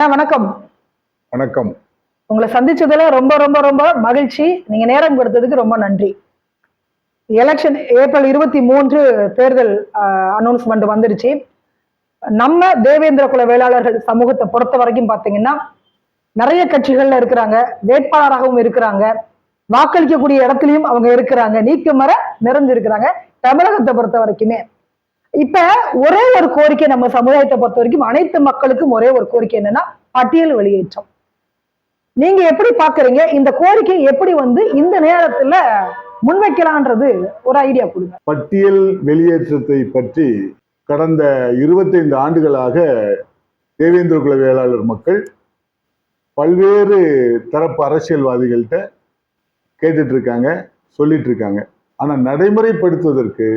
வணக்கம். வணக்கம். உங்களை சந்திச்சதுல ரொம்ப ரொம்ப ரொம்ப மகிழ்ச்சி. நீங்க நேரம் கொடுத்ததுக்கு ரொம்ப நன்றி. எலெக்ஷன் ஏப்ரல் 23 தேர்தல் அனௌன்ஸ்மெண்ட் வந்துருச்சு. நம்ம தேவேந்திர குல வேளாளர்கள் சமூகத்தை பொறுத்த வரைக்கும் பாத்தீங்கன்னா நிறைய கட்சிகள்ல இருக்கிறாங்க, வேட்பாளராகவும் இருக்கிறாங்க, வாக்களிக்கக்கூடிய இடத்துலயும் அவங்க இருக்கிறாங்க, நீக்கமர நிறைஞ்சிருக்கிறாங்க தமிழகத்தை பொறுத்த வரைக்குமே. இப்ப ஒரே ஒரு கோரிக்கை நம்ம சமுதாயத்தை பொறுத்த வரைக்கும் அனைத்து மக்களுக்கும் ஒரே ஒரு கோரிக்கை என்னன்னா பட்டியல் வெளியேற்றம். நீங்க எப்படி பாக்குறீங்க? இந்த கோரிக்கை எப்படி இந்த நேரத்துல முன்வைக்கலான்றது ஒரு ஐடியா கொடுங்க. பட்டியல் வெளியேற்றத்தை பற்றி கடந்த 25 ஆண்டுகளாக தேவேந்திர குல வேளாளர் மக்கள் பல்வேறு தரப்பு அரசியல்வாதிகள்கிட்ட கேட்டுட்டு இருக்காங்க, சொல்லிட்டு இருக்காங்க. ஆனா நடைமுறைப்படுத்துவதற்கு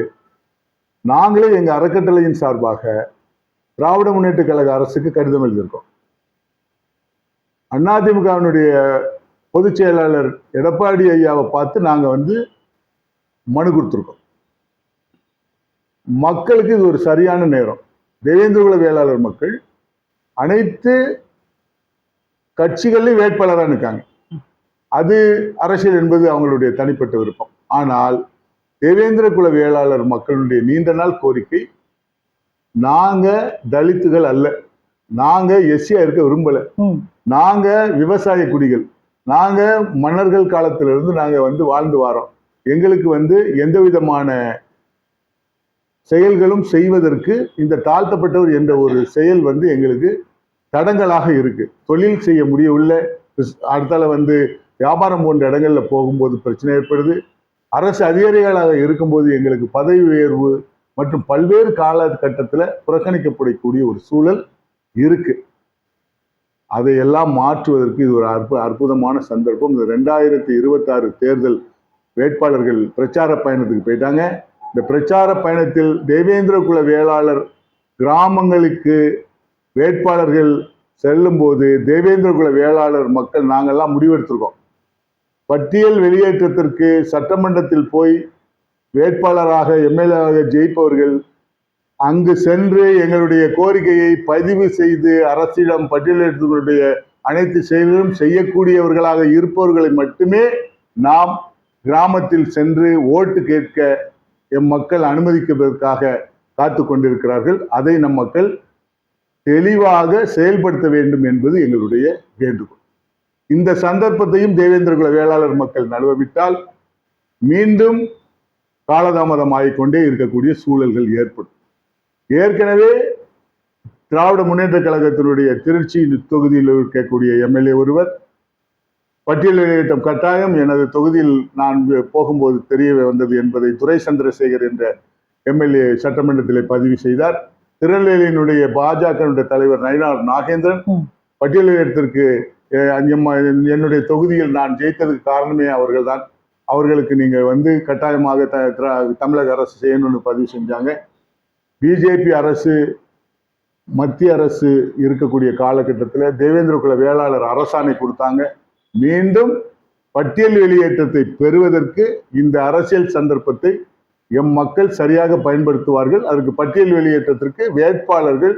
நாங்களே எங்க அறக்கட்டளையின் சார்பாக திராவிட முன்னேற்ற கழக அரசுக்கு கடிதம் எழுதியிருக்கோம். அதிமுகவினுடைய பொதுச் செயலாளர் எடப்பாடி ஐயாவை பார்த்து நாங்க மனு கொடுத்துருக்கோம். மக்களுக்கு இது ஒரு சரியான நேரம். தேவேந்திர குல வேளாளர் மக்கள் அனைத்து கட்சிகள்லையும் வேட்பாளராக இருக்காங்க. அது அரசியல் என்பது அவங்களுடைய தனிப்பட்ட விருப்பம். ஆனால் தேவேந்திர குல வேளாளர் மக்களுடைய நீண்ட நாள் கோரிக்கை, நாங்க தலித்துகள் அல்ல, நாங்க எஸ்சியா இருக்க விரும்பல, நாங்க விவசாய குடிகள், நாங்க மன்னர்கள் காலத்திலிருந்து நாங்க வாழ்ந்து வாரோம். எங்களுக்கு எந்த விதமான செயல்களும் செய்வதற்கு இந்த தாழ்த்தப்பட்டவர் என்ற ஒரு செயல் எங்களுக்கு தடங்களாக இருக்கு. தொழில் செய்ய முடியவில்லை. அடுத்தால வியாபாரம் போன்ற இடங்கள்ல போகும்போது பிரச்சனை ஏற்படுது. அரசு அதிகாரிகளாக இருக்கும்போது எங்களுக்கு பதவி உயர்வு மற்றும் பல்வேறு காலகட்டத்தில் புறக்கணிக்கப்படக்கூடிய ஒரு சூழல் இருக்கு. அதையெல்லாம் மாற்றுவதற்கு இது ஒரு அற்புதமான சந்தர்ப்பம். இந்த 2026 தேர்தல் வேட்பாளர்கள் பிரச்சார பயணத்துக்கு போயிட்டாங்க. இந்த பிரச்சார பயணத்தில் தேவேந்திர குல வேளாளர் கிராமங்களுக்கு வேட்பாளர்கள் செல்லும் போது தேவேந்திர குல வேளாளர் மக்கள் நாங்கெல்லாம் முடிவெடுத்திருக்கோம். பட்டியல் வெளியேற்றத்திற்கு சட்டமன்றத்தில் போய் வேட்பாளராக எம்எல்ஏவாக ஜெயிப்பவர்கள் அங்கு சென்று எங்களுடைய கோரிக்கையை பதிவு செய்து அரசிடம் பட்டியலிடத்தினுடைய அனைத்து செயல்களும் செய்யக்கூடியவர்களாக இருப்பவர்களை மட்டுமே நாம் கிராமத்தில் சென்று ஓட்டு கேட்க எம் மக்கள் அனுமதிப்பதற்காக காத்து கொண்டிருக்கிறார்கள். அதை நம் மக்கள் தெளிவாக செயல்படுத்த வேண்டும் என்பது எங்களுடைய வேண்டுகோள். இந்த சந்தர்ப்பத்தையும் தேவேந்திர குல வேளாளர் மக்கள் நழுவவிட்டால் மீண்டும் காலதாமதம் ஆகிக்கொண்டே இருக்கக்கூடிய சூழல்கள் ஏற்படும். ஏற்கனவே திராவிட முன்னேற்ற கழகத்தினுடைய திருச்சி தொகுதியில் இருக்கக்கூடிய எம்எல்ஏ ஒருவர் பட்டியல் வெளியேற்றம் கட்டாயம் எனது தொகுதியில் நான் போகும்போது தெரிய வந்தது என்பதை துரை சந்திரசேகர் என்ற எம்எல்ஏ சட்டமன்றத்தில் பதிவு செய்தார். திருநெல்வேலியினுடைய பாஜக தலைவர் நயினார் நாகேந்திரன் பட்டியல் வெளியேற்றத்திற்கு என்னுடைய தொகுதியில் நான் ஜெயித்ததுக்கு காரணமே அவர்கள் தான், அவர்களுக்கு நீங்க கட்டாயமாக தமிழக அரசு செய்யணும்னு பதிவு செஞ்சாங்க. பிஜேபி அரசு மத்திய அரசு இருக்கக்கூடிய காலகட்டத்தில் தேவேந்திர குல வேளாளர் அரசாணை கொடுத்தாங்க. மீண்டும் பட்டியல் வெளியேற்றத்தை பெறுவதற்கு இந்த அரசியல் சந்தர்ப்பத்தை எம் மக்கள் சரியாக பயன்படுத்துவார்கள். அதற்கு பட்டியல் வெளியேற்றத்திற்கு வேட்பாளர்கள்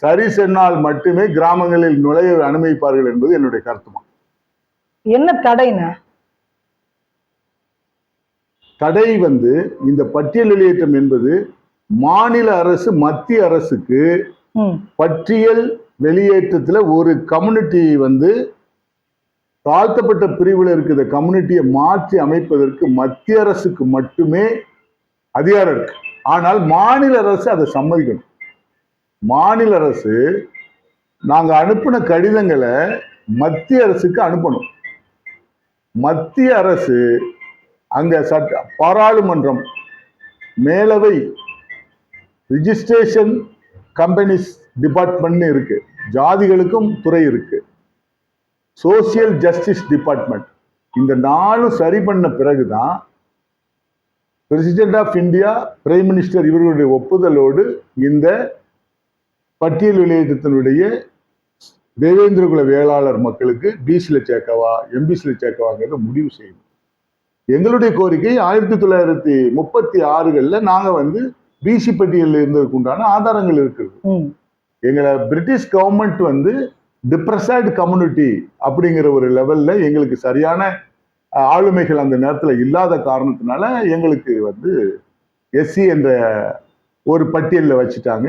சரி சொன்னால் மட்டுமே கிராமங்களில் நுழைய அனுமதிப்பார்கள் என்பது என்னுடைய கருத்துமா. என்ன தடைனா? தடை இந்த பட்டியல் வெளியேற்றம் என்பது மாநில அரசு மத்திய அரசுக்கு பட்டியல் வெளியேற்றத்துல ஒரு கம்யூனிட்டி தாழ்த்தப்பட்ட பிரிவில் இருக்கிற கம்யூனிட்டியை மாற்றி அமைப்பதற்கு மத்திய அரசுக்கு மட்டுமே அதிகாரம் இருக்கு. ஆனால் மாநில அரசு அதை சம்மதிக்கணும். மாநில அரசு நாங்க அனுப்பின கடிதங்களை மத்திய அரசுக்கு அனுப்பணும். மத்திய அரசு அங்க பாராளுமன்றம், மேலவை, ரிஜிஸ்ட்ரேஷன் கம்பெனிஸ் டிபார்ட்மெண்ட் இருக்கு, ஜாதிகளுக்கும் துறை இருக்கு, சோசியல் ஜஸ்டிஸ் டிபார்ட்மெண்ட். இந்த நாளும் சரி பண்ண பிறகுதான் president of India, prime minister இவர்களுடைய ஒப்புதலோடு இந்த பட்டியல் வெளியேற்றத்தினுடைய தேவேந்திர குல வேளாளர் மக்களுக்கு பிசில சேர்க்கவா எம்பிசில சேர்க்கவாங்கிறத முடிவு செய்யணும். எங்களுடைய கோரிக்கை 1936 நாங்க பிசி பட்டியலில் இருந்ததுக்கு உண்டான ஆதாரங்கள் இருக்குது. எங்களை பிரிட்டிஷ் கவர்மெண்ட் டிப்ரெசட் கம்யூனிட்டி அப்படிங்கிற ஒரு லெவல்ல எங்களுக்கு சரியான ஆளுமைகள் அந்த நேரத்தில் இல்லாத காரணத்தினால எங்களுக்கு வந்து எஸ்சி என்ற ஒரு பட்டியலில் வச்சுட்டாங்க.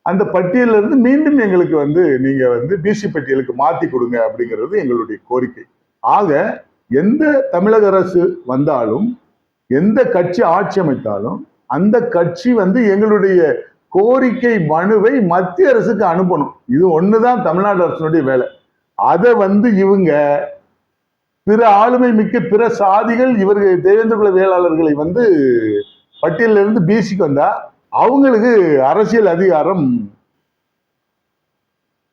அந்த பட்டியலில் இருந்து மீண்டும் எங்களுக்கு வந்து நீங்க வந்து பிசி பட்டியலுக்கு மாத்தி கொடுங்க அப்படிங்கிறது எங்களுடைய கோரிக்கை. ஆக எந்த தமிழக அரசு வந்தாலும், எந்த கட்சி ஆட்சி அமைத்தாலும், அந்த கட்சி வந்து எங்களுடைய கோரிக்கை மனுவை மத்திய அரசுக்கு அனுப்பணும். இது ஒண்ணுதான் தமிழ்நாடு அரசினுடைய வேலை. அதை வந்து இவங்க பிற ஆளுமை மிக்க பிற சாதிகள் இவர்கள் தேவேந்திர குல வேளாளர்களை வந்து பட்டியலில் இருந்து பிசிக்கு வந்தா அவங்களுக்கு அரசியல் அதிகாரம்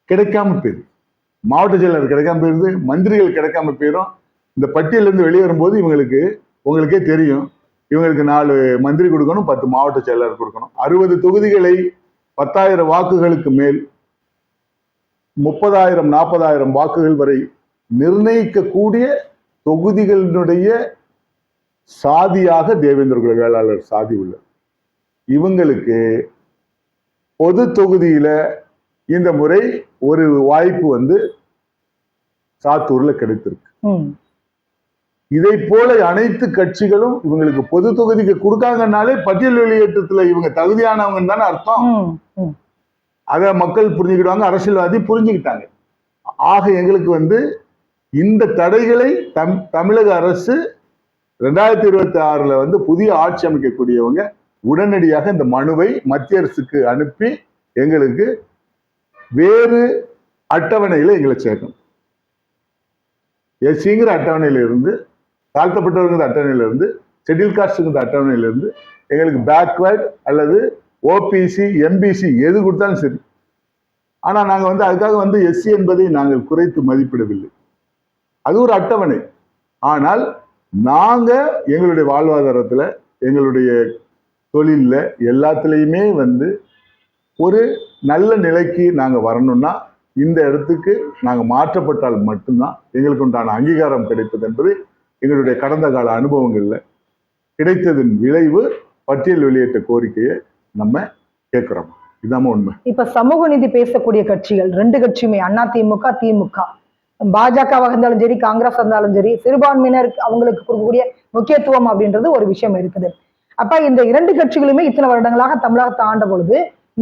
கிடைக்காம போயிடுது. மாவட்ட செயலர் கிடைக்காம போயிடுது, மந்திரிகள் கிடைக்காம போயிடும். இந்த பட்டியலிருந்து வெளியே வரும்போது இவங்களுக்கு உங்களுக்கே தெரியும், இவங்களுக்கு 4 மந்திரி கொடுக்கணும், 10 மாவட்ட செயலர் கொடுக்கணும். 60 தொகுதிகளை 10,000 வாக்குகளுக்கு மேல் 30,000 40,000 வாக்குகள் வரை நிர்ணயிக்கக்கூடிய தொகுதிகளினுடைய சாதியாக தேவேந்திர குல வேளாளர் சாதி உள்ளது. இவங்களுக்கு பொது தொகுதியில இந்த முறை ஒரு வாய்ப்பு வந்து சாத்தூர்ல கிடைத்திருக்கு. இதை போல அனைத்து கட்சிகளும் இவங்களுக்கு பொது தொகுதிக்கு கொடுக்காங்கனாலே பட்டியல் வெளியேற்றத்துல இவங்க தகுதியானவங்கன்னு தானே அர்த்தம். அத மக்கள் புரிஞ்சுக்கிடுவாங்க, அரசியல்வாதி புரிஞ்சுக்கிட்டாங்க. ஆக எங்களுக்கு வந்து இந்த தடைகளை தமிழக அரசு 2026ல வந்து புதிய ஆட்சி அமைக்கக்கூடியவங்க உடனடியாக இந்த மனுவை மத்திய அரசுக்கு அனுப்பி எங்களுக்கு வேறு அட்டவணையில எங்களை சேர்க்கணும். எஸ்சிங்கிற அட்டவணையில இருந்து, தாழ்த்தப்பட்டவர்கள் அட்டவணையில இருந்து, ஷெட்யூல் காஸ்ட்ங்கிற அட்டவணையில இருந்து எங்களுக்கு பேக்வேர்ட் அல்லது ஓபிசி எம்பிசி எது கொடுத்தாலும் சரி. ஆனா நாங்க வந்து அதுக்காக வந்து எஸ்சி என்பதை நாங்கள் குறைத்து மதிப்பிடவில்லை. அது ஒரு அட்டவணை. ஆனால் நாங்க எங்களுடைய வாழ்வாதாரத்துல, எங்களுடைய தொழில்ல எல்லாத்துலேயுமே வந்து ஒரு நல்ல நிலைக்கு நாங்க வரணும்னா இந்த இடத்துக்கு நாங்க மாற்றப்பட்டால் மட்டும்தான் எங்களுக்கு உண்டான அங்கீகாரம் கிடைப்பது என்பது எங்களுடைய கடந்த கால அனுபவங்கள்ல கிடைத்ததன் விளைவு பட்டியல் வெளியேற்ற கோரிக்கையை நம்ம கேட்கிறோம். இதாம உண்மை. இப்ப சமூக நீதி பேசக்கூடிய கட்சிகள் 2 கட்சியுமே, அதிமுக திமுக, பாஜகவாக இருந்தாலும் சரி, காங்கிரஸ் இருந்தாலும் சரி, சிறுபான்மையினர் அவங்களுக்கு கொடுக்கக்கூடிய முக்கியத்துவம் அப்படின்றது ஒரு விஷயம் இருக்குது. அப்ப இந்த 2 கட்சிகளுமே இத்தனை வருடங்களாக தமிழகத்தை ஆண்ட பொழுது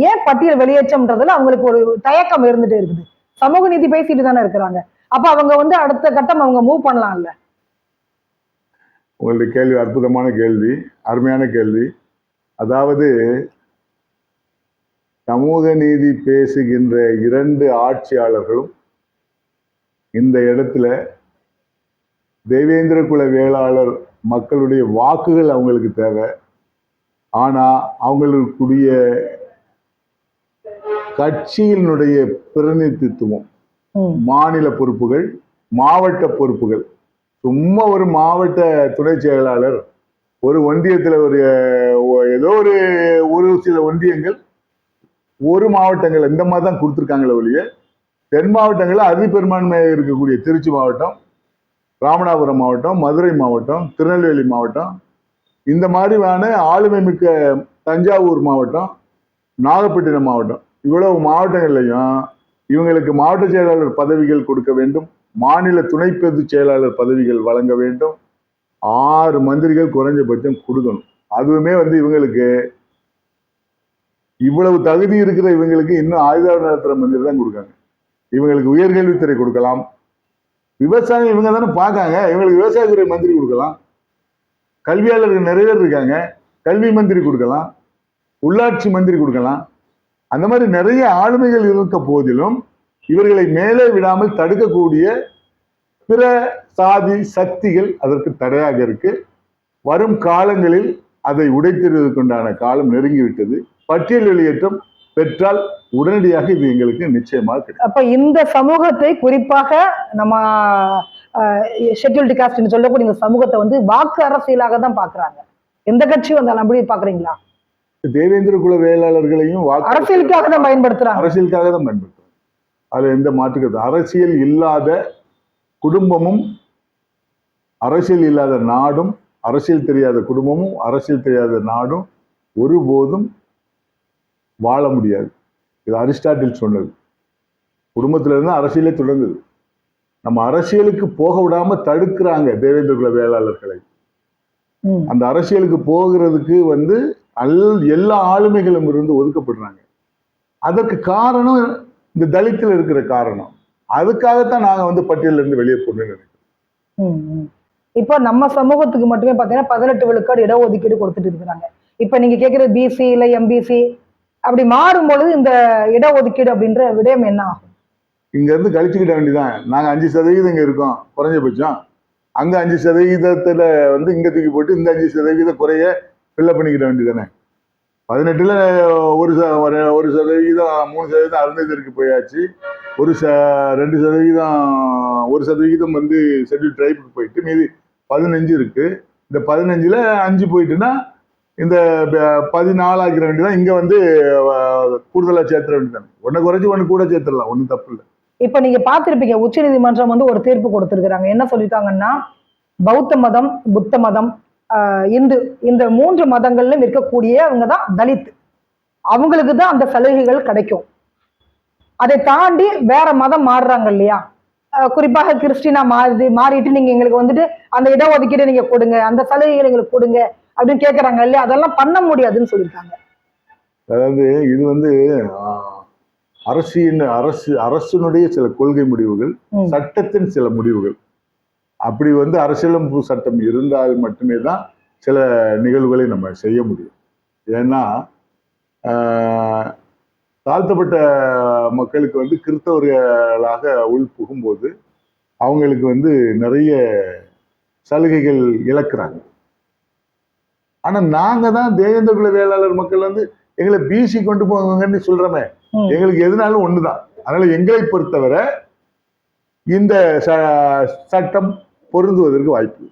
ஏன் பட்டியல் வெளியேற்றம்ன்றதுல அவங்களுக்கு ஒரு தயக்கம் இருந்துட்டே இருக்குது. சமூக நீதி பேசிட்டு தானே இருக்கிறாங்க. அப்ப அவங்க வந்து அடுத்த கட்டம் அவங்க மூவ் பண்ணலாம்ல. உங்களுடைய கேள்வி அற்புதமான கேள்வி, அருமையான கேள்வி. அதாவது சமூக நீதி பேசுகின்ற 2 ஆட்சியாளர்களும் இந்த இடத்துல தேவேந்திர குல வேளாளர் மக்களுடைய வாக்குகள் அவங்களுக்கு தேவை. ஆனா அவங்களுக்குடைய கட்சியினுடைய பிரதிநிதித்துவம், மாநில பொறுப்புகள், மாவட்ட பொறுப்புகள், சும்மா ஒரு மாவட்ட துணை செயலாளர், ஒரு ஒன்றியத்துல ஒரு ஏதோ ஒரு சில ஒன்றியங்கள், ஒரு மாவட்டங்கள் இந்த மாதிரி தான் கொடுத்துருக்காங்களே ஒழிய, தென் மாவட்டங்களில் அதிபெரும்பான்மையாக இருக்கக்கூடிய திருச்சி மாவட்டம், ராமநாதபுரம் மாவட்டம், மதுரை மாவட்டம், திருநெல்வேலி மாவட்டம், இந்த மாதிரியான ஆளுமை மிக்க தஞ்சாவூர் மாவட்டம், நாகப்பட்டினம் மாவட்டம், இவ்வளவு மாவட்டங்கள்லையும் இவங்களுக்கு மாவட்ட செயலாளர் பதவிகள் கொடுக்க வேண்டும், மாநில துணை பொதுச் செயலாளர் பதவிகள் வழங்க வேண்டும், 6 மந்திரிகள் குறைஞ்சபட்சம் கொடுக்கணும். அதுவுமே வந்து இவங்களுக்கு இவ்வளவு தகுதி இருக்கிற இவங்களுக்கு இன்னும் ஆயுதம் நடத்துற மந்திரி தான் கொடுக்காங்க. இவங்களுக்கு உயர்கல்வித்துறை கொடுக்கலாம், விவசாயம் இவங்க தானே பார்க்காங்க, இவங்களுக்கு விவசாயத்துறை மந்திரி கொடுக்கலாம், கல்வியாளர்கள் நிறைய பேர் இருக்காங்க, கல்வி மந்திரி கொடுக்கலாம், உள்ளாட்சி மந்திரி கொடுக்கலாம். அந்த மாதிரி நிறைய ஆளுமைகள் இருக்க போதிலும் இவர்களை மேலே விடாமல் தடுக்கக்கூடிய பிற சாதி சக்திகள் அதற்கு தடையாக இருக்கு. வரும் காலங்களில் அதை உடைத்தெறிவதற்குண்டான காலம் நெருங்கிவிட்டது. பட்டியல் வெளியேற்றம் பெற்றால் உடனடியாக இது எங்களுக்கு நிச்சயமாக கிடைக்கும். அப்ப இந்த சமூகத்தை, குறிப்பாக நம்ம ஷெட்யூல்டு காஸ்ட் சொல்லக்கூடிய இந்த சமூகத்தை வந்து வாக்கு அரசியலாக தான் பாக்குறாங்க. எந்த கட்சி வந்தாலும் அப்படி பாக்குறீங்களா? தேவேந்திர குல வேளாளர்களையும் அரசியலுக்காக தான் பயன்படுத்துறாங்க. அரசியலுக்காக தான் பயன்படுத்துறாங்க. அதுல எந்த மாற்றுக்கிறது? அரசியல் இல்லாத குடும்பமும், அரசியல் இல்லாத நாடும், அரசியல் தெரியாத குடும்பமும், அரசியல் தெரியாத நாடும் ஒருபோதும் வாழ முடியாது. இது அரிஸ்டாட்டில் சொன்னது. குடும்பத்துல இருந்து அரசியலே தொடங்குது. நம்ம அரசியலுக்கு போக விடாம தடுக்கிறாங்க தேவேந்திர குல வேளாளர்களை. அந்த அரசியலுக்கு போகிறதுக்கு வந்து எல்லா ஆளுமைகளும் இருந்து ஒதுக்கப்படுறாங்க. அதற்கு காரணம் இந்த தலித்தில் இருக்கிற காரணம். அதுக்காகத்தான் நாங்க வந்து பட்டியல இருந்து வெளியே போகணும்னு நினைக்கிறோம். இப்போ நம்ம சமூகத்துக்கு மட்டுமே பாத்தீங்கன்னா 18 விழுக்காடு இடஒதுக்கீடு கொடுத்துட்டு இருக்கிறாங்க. இப்ப நீங்க கேட்கிற பிசி இல்ல எம்பிசி அப்படி மாறும் பொழுது இந்த இடஒதுக்கீடு அப்படின்ற விடயம் என்ன ஆகும்? இங்க இருந்து கழிச்சுக்கிட்ட வேண்டியதான். நாங்க 5% இங்க இருக்கோம் குறைஞ்சபட்சம். அங்க 5% வந்து இங்க தூக்கி போட்டு இந்த 5% குறைய ஃபில்லப் பண்ணிக்கிட்ட வேண்டியதானே. 18ல ஒரு 1% 3% அருந்ததிற்கு போயாச்சு. 2% 1% வந்து ஷெட்யூல் ட்ரைபுக்கு போயிட்டு மீதி 15 இருக்கு. இந்த 15ல 5 போயிட்டுன்னா இந்த 14 ஆக்கிற வேண்டியதான். இங்க வந்து கூடுதலா சேர்த்துற வேண்டியதான். ஒன்னை குறைச்சி ஒன்னு கூட சேர்த்துடலாம், ஒன்னும் தப்பு இல்லை. இப்ப நீங்க பாத்திருப்பீங்க, உச்ச நீதிமன்றம் வந்து ஒரு தீர்ப்பு கொடுத்திருக்கிறாங்க. என்ன சொல்லியிருக்காங்கன்னா, பௌத்த மதம், புத்த மதம், இந்து, இந்த 3 மதங்கள்ல இருக்கக்கூடியவங்க தான் தலித், அவங்களுக்கு தான் அந்த சலுகைகள் கிடைக்கும். அதை தாண்டி வேற மதம் மாறுறாங்க இல்லையா, குறிப்பாக கிறிஸ்டினா மாறிட்டு நீங்க எங்களுக்கு வந்துட்டு அந்த இடஒதுக்கீடு நீங்க கொடுங்க, அந்த சலுகைகள் எங்களுக்கு கொடுங்க அப்படின்னு கேட்கறாங்க இல்லையா, அதெல்லாம் பண்ண முடியாதுன்னு சொல்லியிருக்காங்க. அதாவது இது வந்து அரசினுடைய சில கொள்கை முடிவுகள், சட்டத்தின் சில முடிவுகள். அப்படி வந்து அரசியலமைப்பு சட்டம் இருந்தால் மட்டுமே தான் சில நிகழ்வுகளை நம்ம செய்ய முடியும். ஏன்னா தாழ்த்தப்பட்ட மக்களுக்கு வந்து கிறிஸ்தவர்களாக உள் புகும்போது அவங்களுக்கு வந்து நிறைய சலுகைகள் இழக்கிறாங்க. ஆனா நாங்க தான் தேவேந்திர குல வேளாளர் மக்கள் வந்து எங்களை பிசி கொண்டு போங்கன்னு சொல்றோமே, எங்களுக்கு எதுனாலும் ஒண்ணுதான். அதனால எங்களை பொறுத்தவரை இந்த சட்டம் பொருந்துவதற்கு வாய்ப்பு.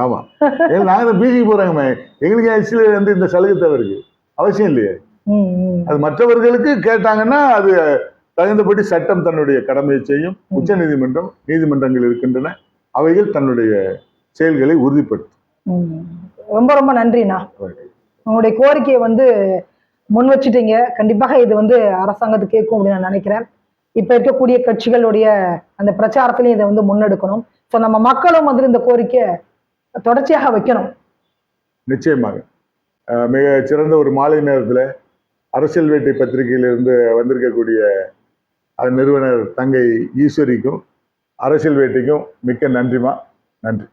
ஆமா, நாங்க பிசி போறாங்க, எங்களுக்கு ஆக்சுவலி வந்து இந்த சலுகை தேவை இருக்கு, அவசியம் இல்லையே. அது மற்றவர்களுக்கு கேட்டாங்கன்னா அது தகுந்தபடி சட்டம் தன்னுடைய கடமையை செய்யும். உச்ச நீதிமன்றம், நீதிமன்றங்கள் இருக்கின்றன, அவைகள் தன்னுடைய செயல்களை உறுதிப்படுத்தும். ரொம்ப ரொம்ப நன்றிண்ணா. உங்களுடைய கோரிக்கையை வந்து முன் வச்சுட்டீங்க. கண்டிப்பாக இது வந்து அரசாங்கத்துக்கு கேட்கும் அப்படின்னு நான் நினைக்கிறேன். இப்ப இருக்கக்கூடிய கட்சிகளுடைய அந்த பிரச்சாரத்திலையும் இதை வந்து முன்னெடுக்கணும். ஸோ நம்ம மக்களும் வந்து இந்த கோரிக்கையை தொடர்ச்சியாக வைக்கணும். நிச்சயமாக மிக சிறந்த ஒரு மாலை நேரத்தில் அரசியல் வேட்டை பத்திரிகையிலிருந்து வந்திருக்கக்கூடிய நிறுவனர் தங்கை ஈஸ்வரிக்கும் அரசியல் வேட்டைக்கும் மிக்க நன்றிமா. நன்றி.